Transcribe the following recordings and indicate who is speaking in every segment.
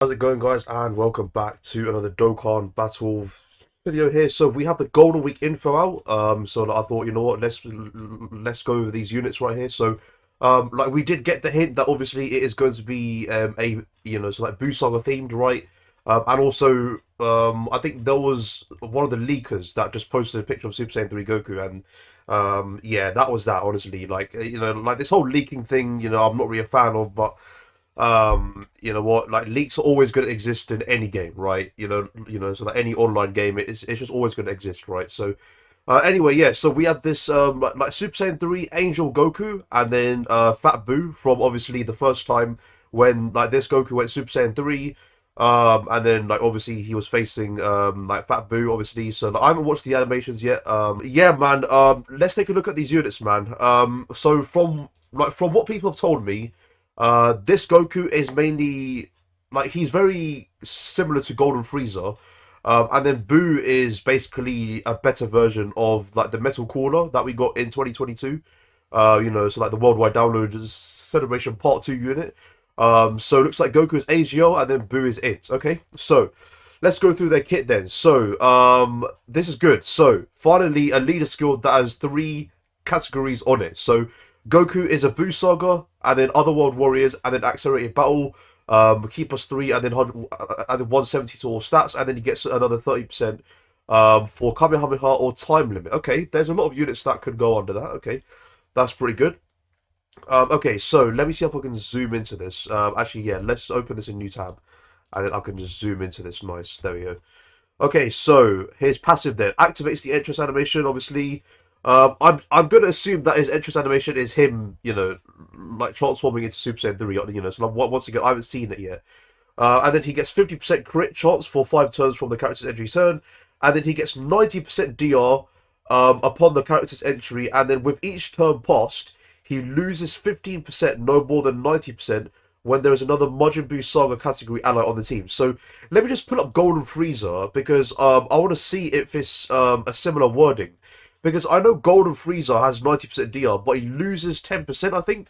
Speaker 1: How's it going, guys? And welcome back to another Dokkan battle video here. So we have the Golden Week info out. So I thought, you know what, let's go over these units right here. So, like we did get the hint that obviously it is going to be so like Buu Saga themed, right? And also, I think there was one of the leakers that just posted a picture of Super Saiyan 3 Goku, and yeah, that was that. Honestly, like like this whole leaking thing, I'm not really a fan of, but you know what, like leaks are always going to exist in any game, right? So like any online game, it's just always going to exist, right? So anyway, yeah, so we have this like Super Saiyan 3 Angel Goku, and then Fat Buu from obviously the first time when like this Goku went Super Saiyan 3. And then like obviously he was facing like Fat Buu, obviously. So like, I haven't watched the animations yet. Yeah, man. Let's take a look at these units, man. So from what people have told me, this Goku is mainly like he's very similar to Golden Frieza. And then Buu is basically a better version of like the Metal Caller that we got in 2022. So like the worldwide download celebration part 2 unit. So it looks like Goku is AGL and then Buu is it. Okay, so let's go through their kit then. So this is good. So finally a leader skill that has 3 categories on it. So Goku is a Buu Saga, and then Otherworld Warriors, and then Accelerated Battle, Keep us 3, and then 170 to all stats, and then he gets another 30% for Kamehameha or Time Limit. Okay, there's a lot of units that could go under that. Okay, that's pretty good. Okay, so let me see if I can zoom into this. Actually, yeah, let's open this in new tab, and then I can just zoom into this. Nice, there we go. Okay, so his passive then activates the entrance animation. Obviously, I'm gonna assume that his entrance animation is him, like transforming into Super Saiyan 3. So once again, I haven't seen it yet. And then he gets 50% crit chance for 5 turns from the character's entry turn, and then he gets 90% DR upon the character's entry, and then with each turn passed, he loses 15%, no more than 90%, when there is another Majin Buu Saga category ally on the team. So let me just pull up Golden Frieza because I want to see if it's a similar wording. Because I know Golden Frieza has 90% DR, but he loses 10%, I think.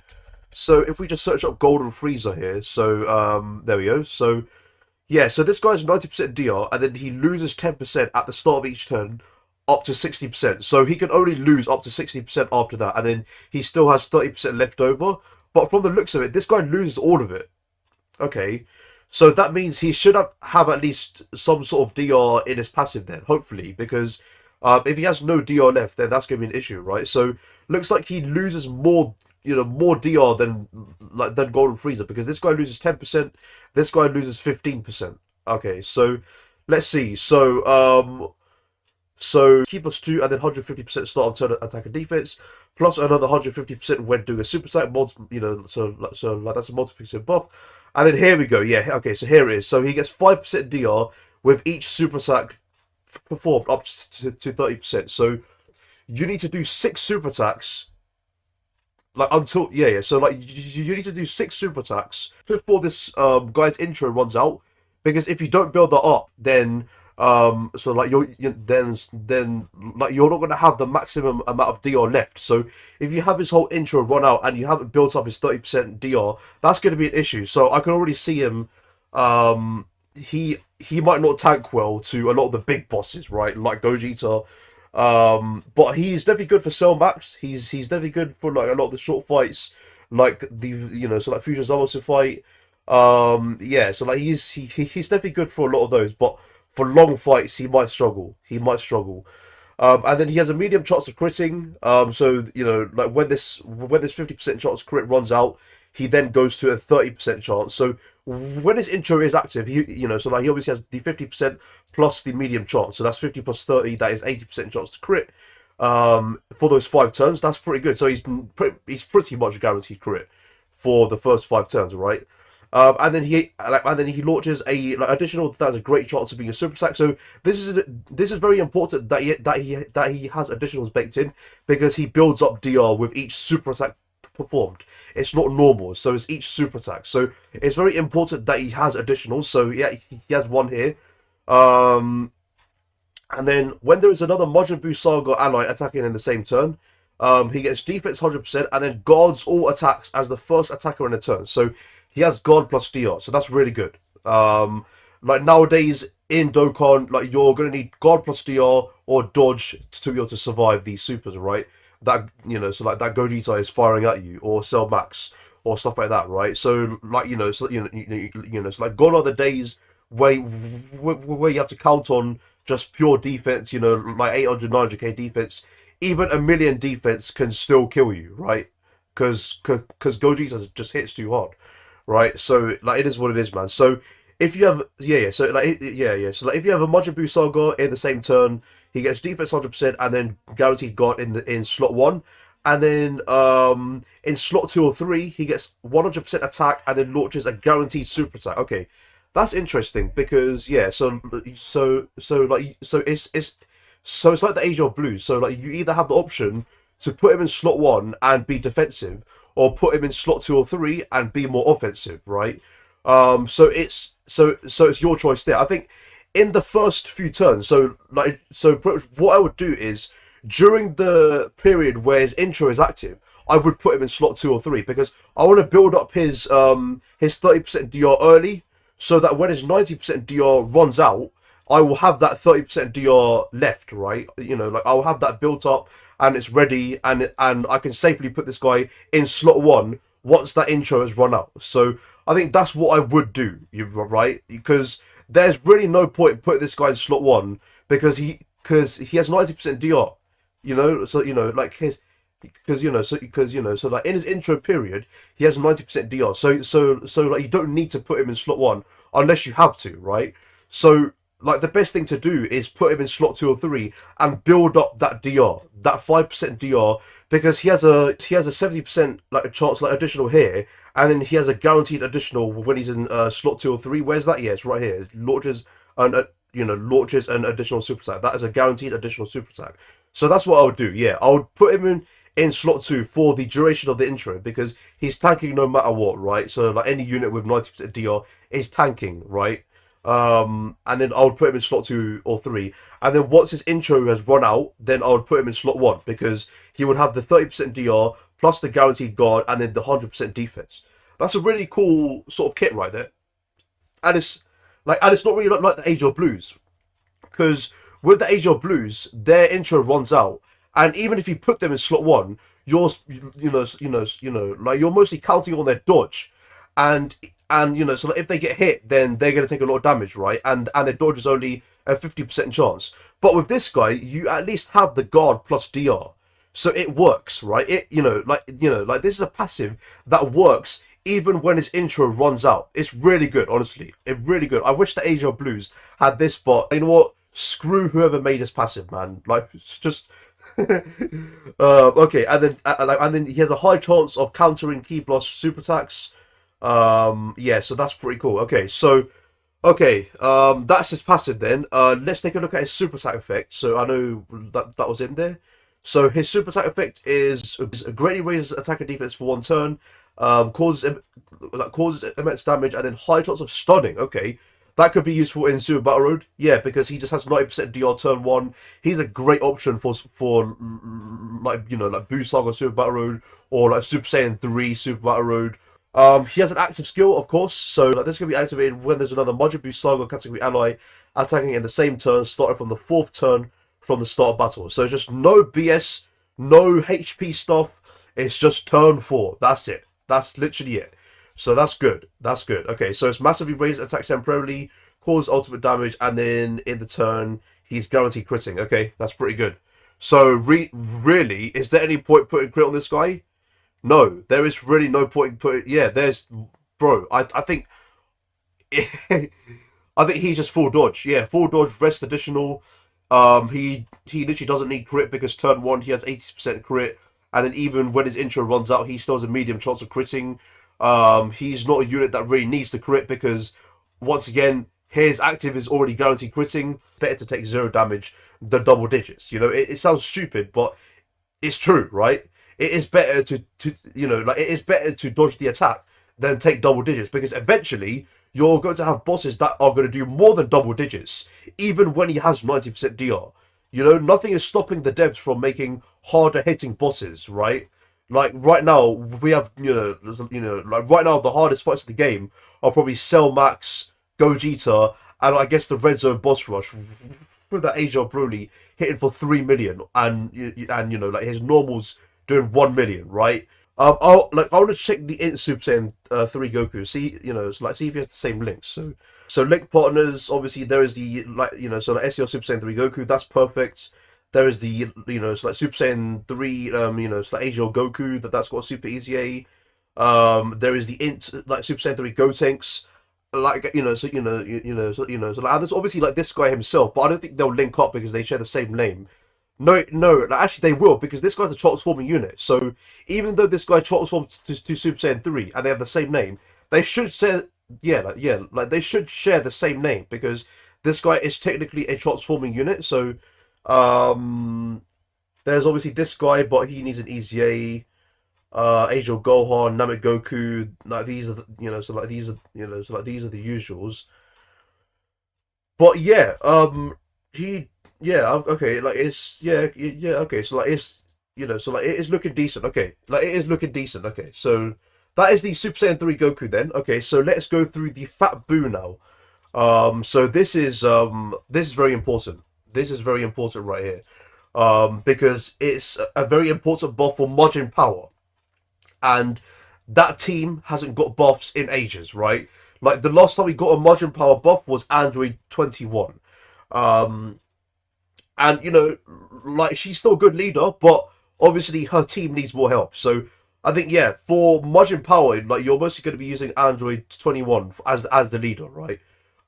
Speaker 1: So if we just search up Golden Frieza here, so there we go. So yeah, so this guy's 90% DR, and then he loses 10% at the start of each turn, up to 60%. So he can only lose up to 60% after that, and then he still has 30% left over. But from the looks of it, this guy loses all of it. Okay, so that means he should have at least some sort of DR in his passive then, hopefully, because if he has no DR left, then that's going to be an issue, right? So looks like he loses more, more DR than Golden Frieza, because this guy loses 10%, this guy loses 15%. Okay, so let's see. So keep us 2 and then 150% start of turn attack and defense, plus another 150% when doing a super attack. So like that's a multiplicative buff. And then here we go. Yeah, okay. So here it is. So he gets 5% DR with each super attack performed up to 30%. So you need to do 6 super attacks, like until yeah. So like you need to do 6 super attacks before this guy's intro runs out, because if you don't build that up, then so like then like you're not going to have the maximum amount of DR left. So if you have his whole intro run out and you haven't built up his 30% DR, that's going to be an issue. So I can already see him. He might not tank well to a lot of the big bosses, right? Like Gogeta. But he's definitely good for Cell Max. He's definitely good for like a lot of the short fights, like so like Fusion Zamasu fight. Yeah, so like he's definitely good for a lot of those, but for long fights, he might struggle. And then he has a medium chance of critting. So like when this 50% chance crit runs out, he then goes to a 30% chance. So when his intro is active, so like he obviously has the 50% plus the medium chance. So that's 50 plus 30. That is 80% chance to crit. For those 5 turns, that's pretty good. So he's pretty much guaranteed crit for the first 5 turns, right? And then he launches a additional that has a great chance of being a super attack. So this is very important that he has additionals baked in, because he builds up DR with each super attack performed. It's not normal, so it's each super attack. So it's very important that he has additionals. So yeah, he has one here. And then when there is another Majin Buu Saga ally attacking in the same turn, he gets defense 100% and then guards all attacks as the first attacker in a turn. So he has guard plus DR, so that's really good. Like nowadays in Dokkan, like you're gonna need guard plus DR or dodge to be able to survive these supers, right? That so like that Gogeta is firing at you, or Cell Max, or stuff like that, right? So like so like gone are the days where you have to count on just pure defense, like 800, 900k defense. Even a million defense can still kill you, right? Because Gogeta just hits too hard, right? So like it is what it is, man. So if you have so like if you have a Majin Buu Saga in the same turn, he gets defense 100% and then guaranteed guard in slot one, and then in slot two or three he gets 100% attack and then launches a guaranteed super attack. Okay, that's interesting because it's like the Age of Blues. So like you either have the option to put him in slot one and be defensive, or put him in slot two or three and be more offensive, right? So it's your choice there. I think in the first few turns, what I would do is during the period where his intro is active, I would put him in slot two or three because I want to build up his 30% DR early, so that when his 90% DR runs out, I will have that 30% DR left, right? Like I'll have that built up and it's ready, and I can safely put this guy in slot one once that intro has run out. So I think that's what I would do, right? Because there's really no point in putting this guy in slot one because he has 90% DR. Like his so like in his intro period he has 90% DR. So like you don't need to put him in slot one unless you have to, right? So like the best thing to do is put him in slot two or three and build up that DR, that 5% DR, because he has a 70% like a chance like additional here, and then he has a guaranteed additional when he's in slot two or three. Where's that? Yeah, it's right here. It launches an additional super attack. That is a guaranteed additional super attack. So that's what I would do. Yeah, I would put him in slot two for the duration of the intro because he's tanking no matter what, right? So like any unit with 90% DR is tanking, right? And then I would put him in slot two or three, and then once his intro has run out, then I would put him in slot one because he would have the 30% DR plus the guaranteed guard and then the 100% defense. That's a really cool sort of kit right there, and it's not really like the Age of Blues, because with the Age of Blues their intro runs out, and even if you put them in slot one, like you're mostly counting on their dodge, and so like if they get hit, then they're going to take a lot of damage, right? And their dodge is only a 50% chance. But with this guy, you at least have the guard plus DR, so it works, right? Like this is a passive that works even when his intro runs out. It's really good, honestly. It's really good. I wish the Age of Blues had this, but you know what? Screw whoever made this passive, man. Like it's just. Okay, and then he has a high chance of countering Key Blast super attacks. Yeah, so that's pretty cool. That's his passive then. Let's take a look at his super attack effect. So I know that was in there. So his super attack effect is greatly raises attacker defense for one turn, causes immense damage, and then high chance of stunning. Okay, that could be useful in Super Battle Road. Yeah, because he just has 90% DR turn one. He's a great option for like Buu Saga Super Battle Road, or like Super Saiyan 3 Super Battle Road. He has an active skill, of course, so like, this can be activated when there's another Majin Buu Saga category ally attacking in the same turn, starting from the fourth turn from the start of battle. So just no BS, no HP stuff. It's just turn four. That's it. That's literally it. So that's good. That's good. Okay, so it's massively raised attack temporarily, cause ultimate damage, and then in the turn he's guaranteed critting. Okay, that's pretty good. So really, is there any point putting crit on this guy? No, there is really no point in putting. Yeah, there's, bro. I think, I think he's just full dodge. Yeah, full dodge, rest additional. He literally doesn't need crit because turn one he has 80% crit, and then even when his intro runs out, he still has a medium chance of critting. He's not a unit that really needs to crit because once again his active is already guaranteed critting. Better to take 0 damage than double digits. It sounds stupid, but it's true, right? It is better to it is better to dodge the attack than take double digits, because eventually you're going to have bosses that are going to do more than double digits, even when he has 90% DR. Nothing is stopping the devs from making harder hitting bosses, right? Like right now, we have like right now the hardest fights of the game are probably Cell Max, Gogeta, and I guess the Red Zone boss rush with that Age of Broly hitting for 3 million, and like his normals doing 1 million, right? I want to check the Int Super Saiyan 3 Goku. See, see if he has the same links. So link partners. Obviously, there is the so the SEO Super Saiyan 3 Goku. That's perfect. There is the Super Saiyan 3 Asia Goku that's got super easy A. There is the Int Super Saiyan 3 Gotenks. And there's obviously this guy himself, but I don't think they'll link up because they share the same name. No, no, actually they will, because this guy's a transforming unit. So even though this guy transforms to Super Saiyan 3 and they have the same name, they should share, they should share the same name, because this guy is technically a transforming unit. So um there's obviously this guy, but he needs an EZA. Angel Gohan, Namek Goku, these are the usuals. But yeah, he okay, okay, so it's it is looking decent. Okay, it is looking decent. Okay, so that is the Super Saiyan 3 Goku then. Okay, so let's go through the Fat Buu now. So this is very important. This is very important right here. Because it's a very important buff for Majin Power, and that team hasn't got buffs in ages, right? Like the last time we got a Majin Power buff was Android 21. Um, and she's still a good leader, but obviously her team needs more help. So I think, yeah, for Majin Power, you're mostly going to be using Android 21 as the leader, right?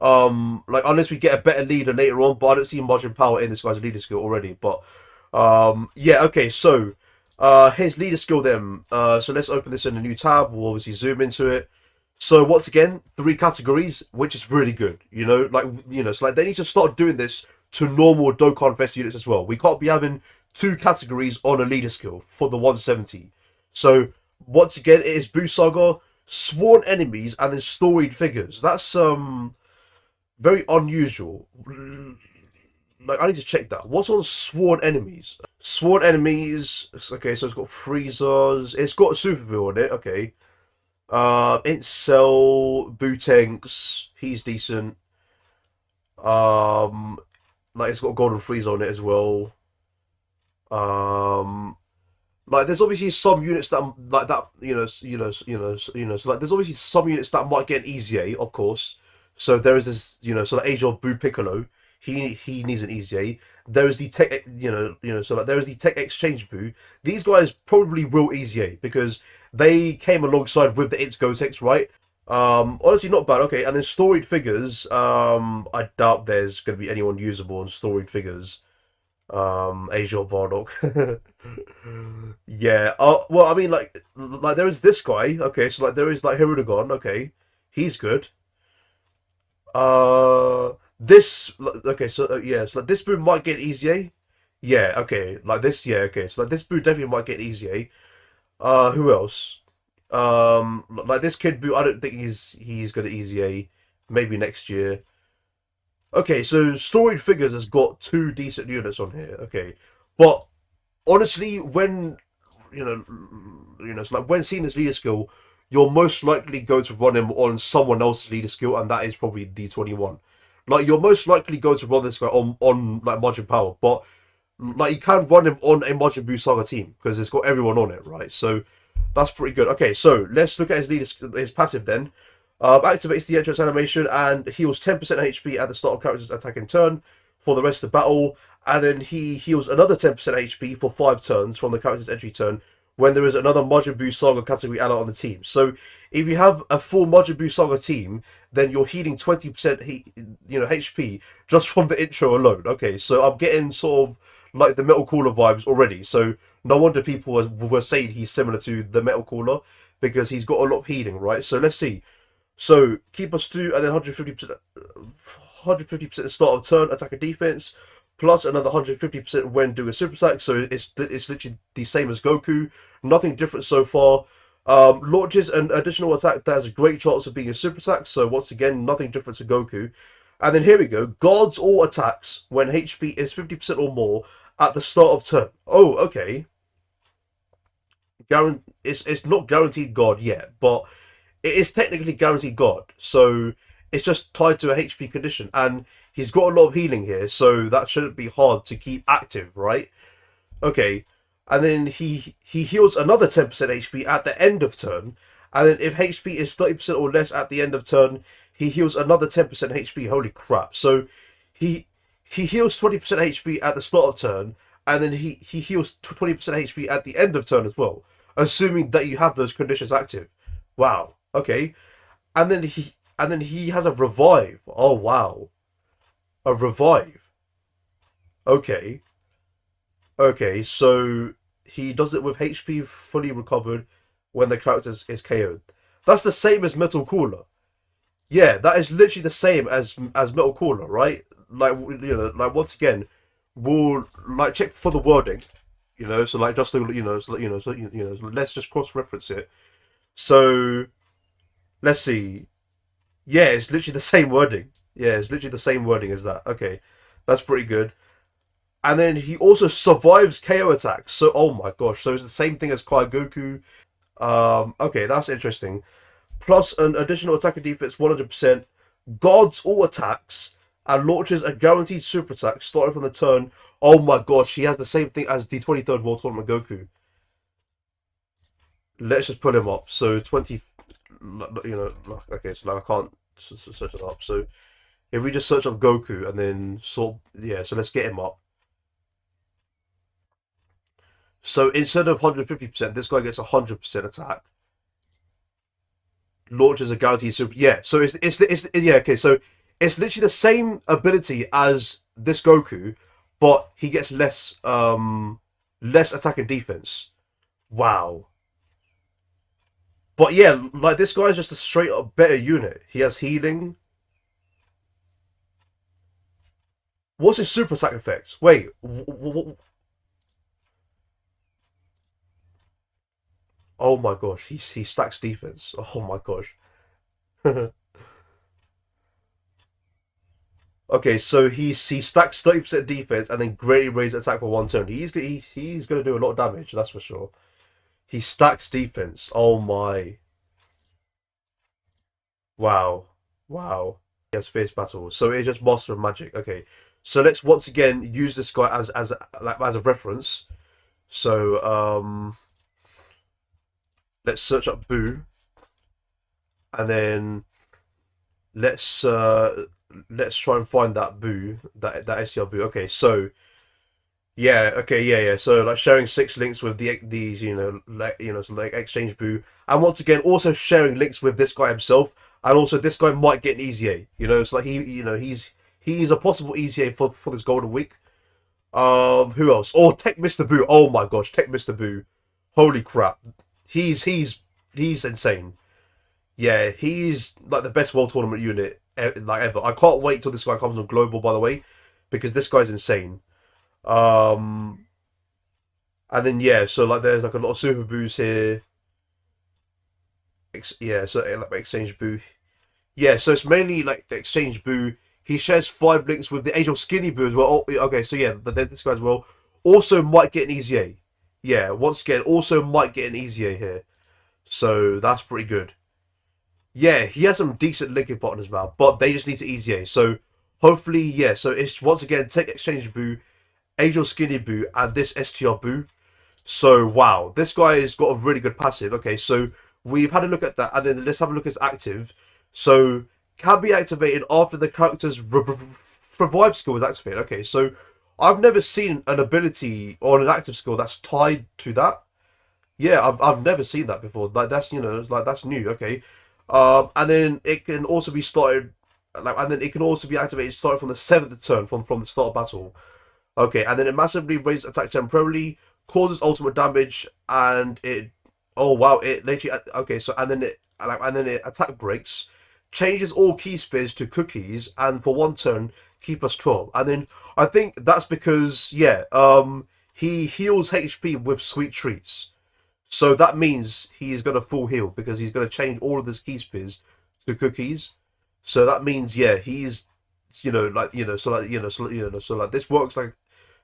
Speaker 1: Unless we get a better leader later on, but I don't see Majin Power in this guy's leader skill already. But yeah, okay, so his leader skill then. So let's open this in a new tab. We'll obviously zoom into it. So once again, 3 categories, which is really good. So they need to start doing this to normal Dokkan Fest units as well. We can't be having 2 categories on a leader skill for the 170. So once again, it is Buu Saga, Sworn Enemies, and then Storied Figures. That's very unusual. I need to check that. What's on Sworn Enemies? Sworn Enemies. Okay, so it's got Freezers. It's got a Super Buu on it. Okay. Incel, Bootanks, he's decent. Um, it's got a Golden Freeze on it as well. Um, there's obviously some units that like that, so there's obviously some units that might get an easy A, of course. So there is this, so the Age of Buu Piccolo, he needs an easy A. There is the tech, there is the tech exchange Buu. These guys probably will easy A because they came alongside with the It's Gotex, right? Honestly, not bad. Okay, and then Storied Figures. I doubt there's going to be anyone usable on Storied Figures. Asia Bardock. Yeah. Well, I mean, there is this guy. Okay, so there is Hirudegon. Okay, he's good. This okay. So yeah, so this Buu might get easy A. Yeah. Okay. This. Yeah. Okay. So this Buu definitely might get easy A. Who else? This Kid Buu, I don't think he's gonna easy A. Maybe next year. Okay, so Storied Figures has got 2 decent units on here. Okay, but honestly, when when seeing this leader skill, you're most likely going to run him on someone else's leader skill, and that is probably D21. You're most likely going to run this guy on Majin Power, but you can run him on a Majin Buu Saga team because it's got everyone on it, right? So that's pretty good. Okay, so let's look at his passive then. Activates the entrance animation and heals 10% HP at the start of character's attacking turn for the rest of the battle, and then he heals another 10% HP for 5 turns from the character's entry turn when there is another Majin Buu Saga category ally on the team. So if you have a full Majin Buu Saga team, then you're healing 20% HP just from the intro alone. Okay, so I'm getting sort of the Metal Cooler vibes already. So no wonder people were saying he's similar to the Metal Cooler because he's got a lot of healing, right? So let's see. So keep us 2 and then 150% start of turn attack and defense, plus another 150% when doing a super attack. So it's literally the same as Goku. Nothing different so far. Launches an additional attack that has a great chance of being a super attack. So once again, nothing different to Goku. And then here we go. Guards all attacks when HP is 50% or more at the start of turn. Oh, okay. It's not guaranteed guard yet, but it is technically guaranteed guard. So it's just tied to a HP condition, and he's got a lot of healing here, so that shouldn't be hard to keep active, right? Okay, and then he heals another 10% HP at the end of turn, and then if HP is 30% or less at the end of turn, he heals another 10% HP. Holy crap! So he he heals 20% HP at the start of turn, and then he heals 20% HP at the end of turn as well, assuming that you have those conditions active. Wow. Okay, and then he has a revive. Oh wow, a revive. Okay. Okay, so he does it with HP fully recovered when the character is KO'd. That's the same as Metal Cooler. Yeah, that is literally the same as Metal Cooler, right? Like like once again, we'll like check for the wording, so like just to, so let's just cross reference it. So let's see. Yeah, it's literally the same wording. Yeah, it's literally the same wording as that. Okay, that's pretty good. And then he also survives KO attacks. So, oh my gosh. So it's the same thing as Kai Goku. Okay, that's interesting. Plus an additional attack and defense 100%. Guards all attacks and launches a guaranteed super attack starting from the turn. Oh my gosh, he has the same thing as the 23rd World Tournament Goku. Let's just pull him up. So 20, okay, so like I can't search it up. So if we just search up Goku and then yeah, so let's get him up. So instead of 150%, this guy gets 100% attack. Launches a guaranteed super. Yeah, so it's yeah, okay, so it's literally the same ability as this Goku, but he gets less attack and defense. Wow. But yeah, like this guy's just a straight up better unit. He has healing. What's his super attack effect? Wait, oh my gosh, he stacks defense. Oh my gosh. Okay, so he stacks 30% defense and then greatly raises attack for one turn. He's gonna do a lot of damage, that's for sure. He stacks defense. Oh my. Wow. Wow. He has fierce battle. So it's just Master of Magic. Okay. So let's once again use this guy as a reference. So let's search up Boo, and then let's let's try and find that Boo, that SCR Boo. Okay, so yeah, okay, yeah. So like sharing 6 links with these, so like exchange Boo, and once again also sharing links with this guy himself, and also this guy might get an easy A. So like he's a possible easy A for this Golden Week. Who else? Oh, Tech Mr. Boo. Oh my gosh, Tech Mr. Boo. Holy crap. He's insane. Yeah, he's like the best World Tournament unit like ever. I can't wait till this guy comes on global, by the way, because this guy's insane. Um, and then yeah, so like there's like a lot of super boos here. Yeah, so like exchange boo. Yeah, so it's mainly like the exchange boo. He shares 5 links with the Angel Skinny Boo as well. Oh, okay, so yeah, there's this guy as well. Also might get an easy A. Yeah, once again, also might get an easy A here. So that's pretty good. Yeah, he has some decent linking partners now, but they just need to easy A. So hopefully, yeah. So it's once again Tech Exchange Boo, Angel Skinny Boo, and this STR Boo. So wow, this guy has got a really good passive. Okay, so we've had a look at that, and then let's have a look at his active. So can be activated after the character's revive skill is activated. Okay, so I've never seen an ability or an active skill that's tied to that. Yeah, I've never seen that before. Like that's it's like that's new. Okay, and then it can also be started, like, and then it can also be activated starting from the 7th turn from the start of battle. Okay, and then it massively raises attack temporarily, causes ultimate damage, and it. Oh wow! It literally. Okay, so and then it attack breaks, changes all key spears to cookies, and for one turn keep us 12. And then I think that's because yeah, he heals HP with sweet treats. So that means he is gonna full heal because he's gonna change all of his key spears to cookies. So that means yeah, he's so like this works like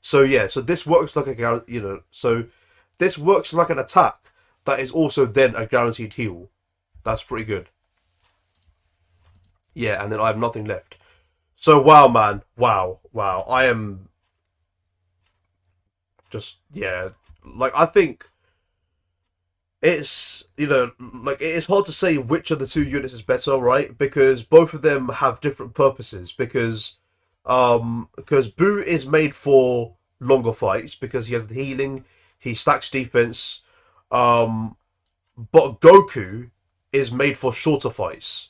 Speaker 1: so yeah, so this works like so this works like an attack that is also then a guaranteed heal. That's pretty good. Yeah, and then I have nothing left. So wow, man, wow. I am just yeah. Like I think it's like it's hard to say which of the two units is better, right? Because both of them have different purposes. Because Boo is made for longer fights because he has the healing, he stacks defense. Um, but Goku is made for shorter fights.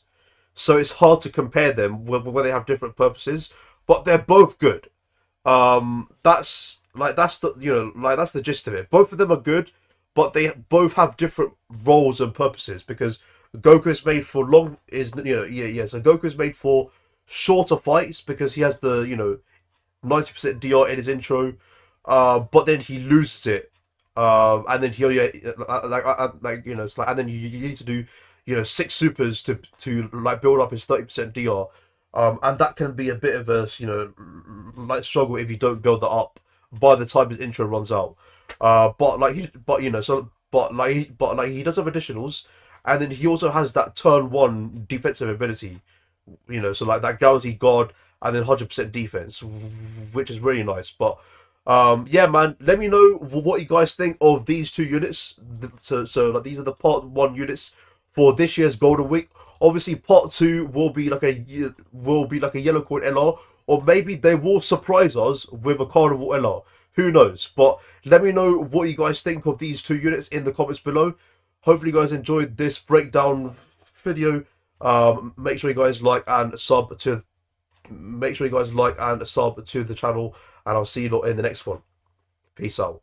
Speaker 1: So it's hard to compare them when they have different purposes, but they're both good. That's the that's the gist of it. Both of them are good, but they both have different roles and purposes because Goku is made for long is yeah. So Goku is made for shorter fights because he has the 90% DR in his intro, but then he loses it, and then he it's like and then you need to do six supers to like build up his 30% DR, and that can be a bit of a like struggle if you don't build that up by the time his intro runs out. But like he but you know so but like he does have additionals, and then he also has that turn one defensive ability, so like that guaranteed guard and then 100% defense, which is really nice. But yeah, man, let me know what you guys think of these two units. So like these are the part one units for this year's Golden Week. Obviously, part two will be like a yellow coin LR, or maybe they will surprise us with a carnival LR. Who knows? But let me know what you guys think of these two units in the comments below. Hopefully, you guys enjoyed this breakdown video. Make sure you guys like and sub to Make sure you guys like and sub to the channel, and I'll see you lot in the next one. Peace out.